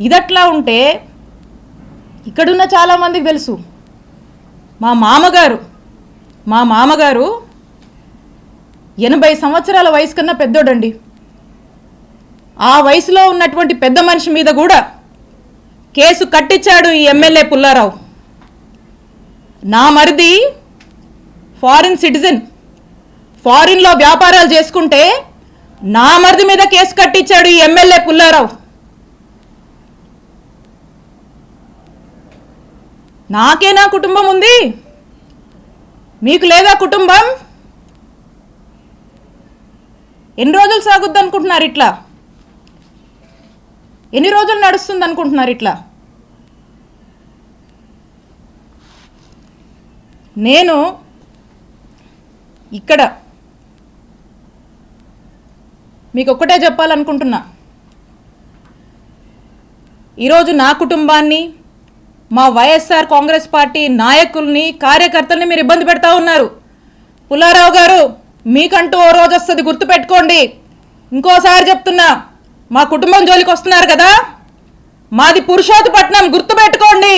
ఇదట్లా ఉంటే ఇక్కడున్న చాలామందికి తెలుసు, మా మామగారు 80 సంవత్సరాల వయసు కన్నా పెద్దోడండి. ఆ వయసులో ఉన్నటువంటి పెద్ద మనిషి మీద కూడా కేసు కట్టించాడు ఈ ఎమ్మెల్యే పుల్లారావు. నా మరిది ఫారిన్ సిటిజన్, ఫారిన్లో వ్యాపారాలు చేసుకుంటే నా మరిది మీద కేసు కట్టించాడు ఈ ఎమ్మెల్యే పుల్లారావు. నాకేనా కుటుంబం ఉంది, మీకు లేదా కుటుంబం? ఎన్ని రోజులు సాగుద్ది అనుకుంటున్నారు ఇట్లా? ఎన్ని రోజులు నడుస్తుంది అనుకుంటున్నారు ఇట్లా? నేను ఇక్కడ మీకు ఒక్కటే చెప్పాలనుకుంటున్నా, ఈరోజు నా కుటుంబాన్ని, మా వైఎస్ఆర్ కాంగ్రెస్ పార్టీ నాయకుల్ని, కార్యకర్తల్ని మీరు ఇబ్బంది పెడతా ఉన్నారు. పుల్లారావు గారు, మీకంటూ ఓ రోజు వస్తుంది, గుర్తుపెట్టుకోండి. ఇంకోసారి చెప్తున్నా, మా కుటుంబం జోలికి వస్తున్నారు కదా, మాది పురుషోత్తపట్నం, గుర్తుపెట్టుకోండి.